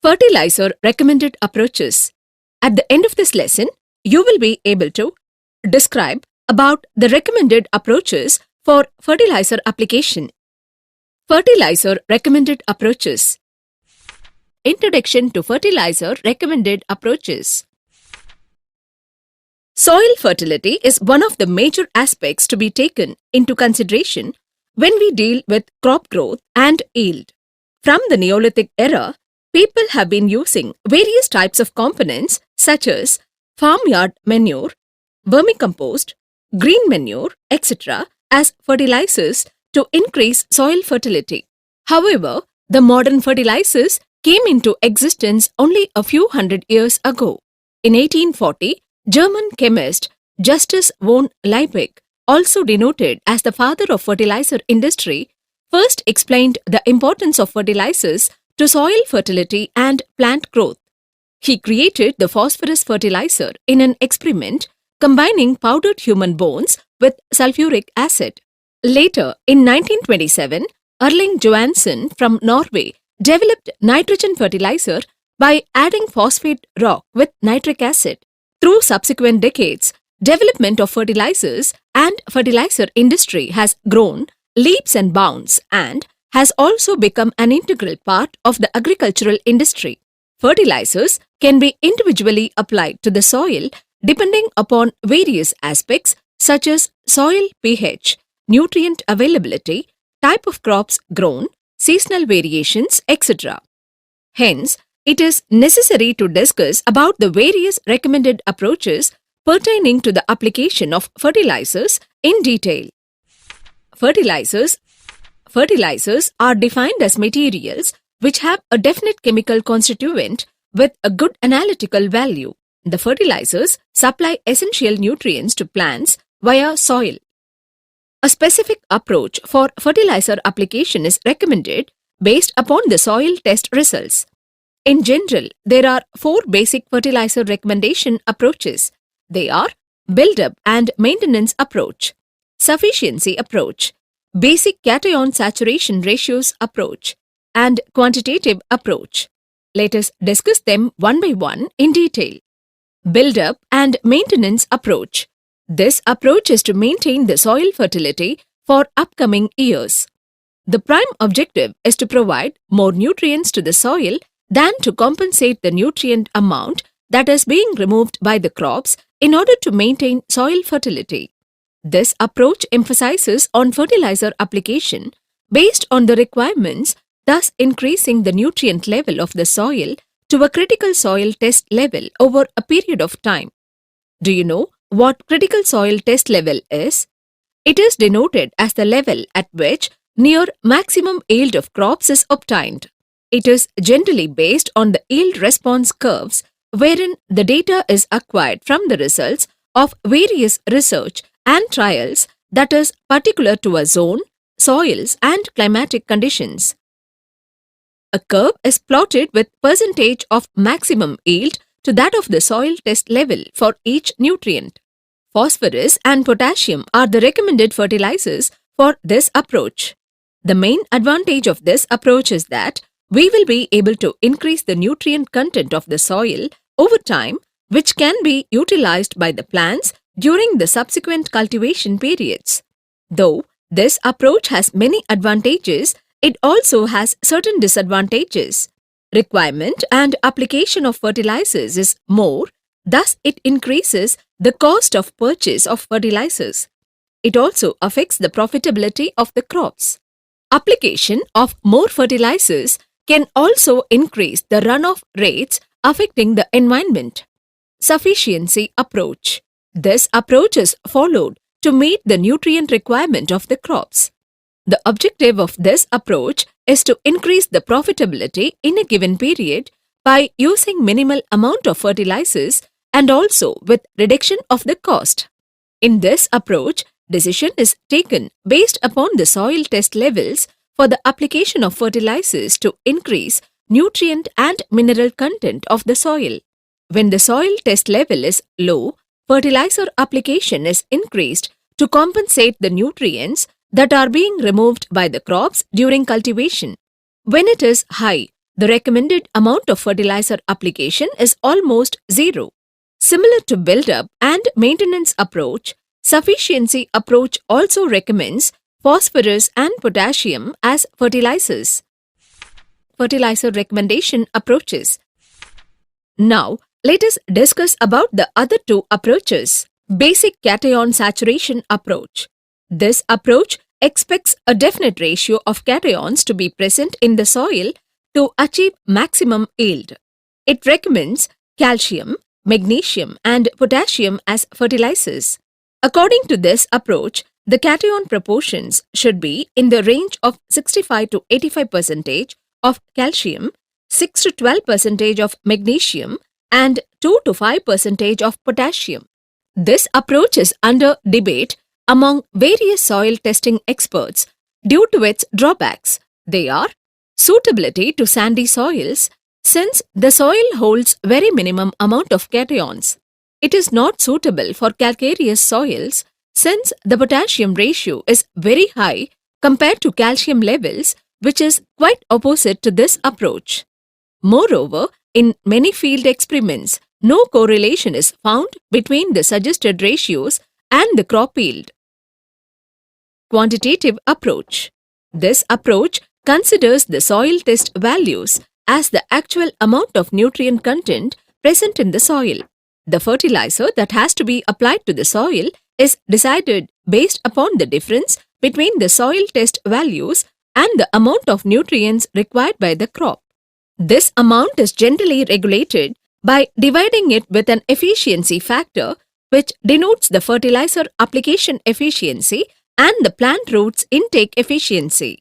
Fertilizer recommended approaches. At the end of this lesson, you will be able to describe about the recommended approaches for fertilizer application. Fertilizer recommended approaches. Introduction to fertilizer recommended approaches. Soil fertility is one of the major aspects to be taken into consideration when we deal with crop growth and yield. From the Neolithic era, people have been using various types of components such as farmyard manure, vermicompost, green manure, etc. as fertilizers to increase soil fertility. However, the modern fertilizers came into existence only a few hundred years ago. In 1840, German chemist Justus von Liebig, also denoted as the father of fertilizer industry, first explained the importance of fertilizers to soil fertility and plant growth. He created the phosphorus fertilizer in an experiment combining powdered human bones with sulfuric acid. Later, in 1927, Erling Johansen from Norway developed nitrogen fertilizer by adding phosphate rock with nitric acid. Through subsequent decades, development of fertilizers and fertilizer industry has grown leaps and bounds and has also become an integral part of the agricultural industry. Fertilizers can be individually applied to the soil depending upon various aspects such as soil pH, nutrient availability, type of crops grown, seasonal variations, etc. Hence, it is necessary to discuss about the various recommended approaches pertaining to the application of fertilizers in detail. Fertilizers are defined as materials which have a definite chemical constituent with a good analytical value. The fertilizers supply essential nutrients to plants via soil. A specific approach for fertilizer application is recommended based upon the soil test results. In general, there are 4 basic fertilizer recommendation approaches. They are build-up and maintenance approach, sufficiency approach, basic cation saturation ratios approach, and quantitative approach. Let us discuss them one by one in detail. Build-up and maintenance approach. This approach is to maintain the soil fertility for upcoming years. The prime objective is to provide more nutrients to the soil than to compensate the nutrient amount that is being removed by the crops in order to maintain soil fertility. This approach emphasizes on fertilizer application based on the requirements, thus increasing the nutrient level of the soil to a critical soil test level over a period of time. Do you know what critical soil test level is? It is denoted as the level at which near maximum yield of crops is obtained. It is generally based on the yield response curves wherein the data is acquired from the results of various research and trials that is particular to a zone, soils and climatic conditions. A curve is plotted with percentage of maximum yield to that of the soil test level for each nutrient. Phosphorus and potassium are the recommended fertilizers for this approach. The main advantage of this approach is that we will be able to increase the nutrient content of the soil over time, which can be utilized by the plants during the subsequent cultivation periods. Though this approach has many advantages, it also has certain disadvantages. Requirement and application of fertilizers is more, thus it increases the cost of purchase of fertilizers. It also affects the profitability of the crops. Application of more fertilizers can also increase the runoff rates affecting the environment. Sufficiency approach. This approach is followed to meet the nutrient requirement of the crops. The objective of this approach is to increase the profitability in a given period by using minimal amount of fertilizers and also with reduction of the cost. In this approach, decision is taken based upon the soil test levels for the application of fertilizers to increase nutrient and mineral content of the soil. When the soil test level is low, fertilizer application is increased to compensate the nutrients that are being removed by the crops during cultivation. When it is high, the recommended amount of fertilizer application is almost zero. Similar to build-up and maintenance approach, sufficiency approach also recommends phosphorus and potassium as fertilizers. Fertilizer recommendation approaches. Now, let us discuss about the other two approaches. Basic cation saturation approach. This approach expects a definite ratio of cations to be present in the soil to achieve maximum yield. It recommends calcium, magnesium and potassium as fertilizers. According to this approach, the cation proportions should be in the range of 65 to 85% of calcium, 6 to 12% of magnesium and 2 to 5% of potassium. This approach is under debate among various soil testing experts due to its drawbacks. They are suitability to sandy soils, since the soil holds very minimum amount of cations. It is not suitable for calcareous soils, since the potassium ratio is very high compared to calcium levels, which is quite opposite to this approach. Moreover, in many field experiments, no correlation is found between the suggested ratios and the crop yield. Quantitative approach. This approach considers the soil test values as the actual amount of nutrient content present in the soil. The fertilizer that has to be applied to the soil is decided based upon the difference between the soil test values and the amount of nutrients required by the crop. This amount is generally regulated by dividing it with an efficiency factor, which denotes the fertilizer application efficiency and the plant roots intake efficiency.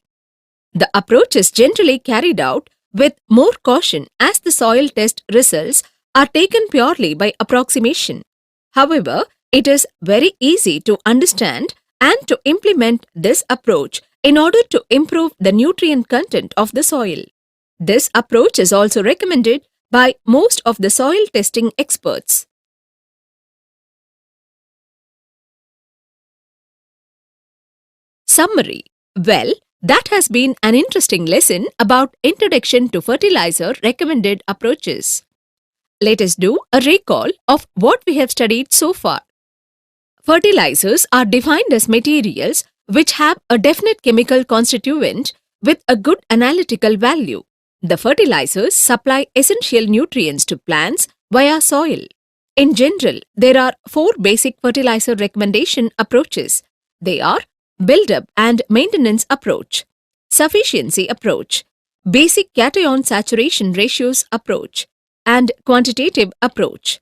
The approach is generally carried out with more caution as the soil test results are taken purely by approximation. However, it is very easy to understand and to implement this approach in order to improve the nutrient content of the soil. This approach is also recommended by most of the soil testing experts. Summary. Well, that has been an interesting lesson about Introduction to Fertilizer Recommended Approaches. Let us do a recall of what we have studied so far. Fertilizers are defined as materials which have a definite chemical constituent with a good analytical value. The fertilizers supply essential nutrients to plants via soil. In general, there are 4 basic fertilizer recommendation approaches. They are build-up and maintenance approach, sufficiency approach, basic cation saturation ratios approach, and quantitative approach.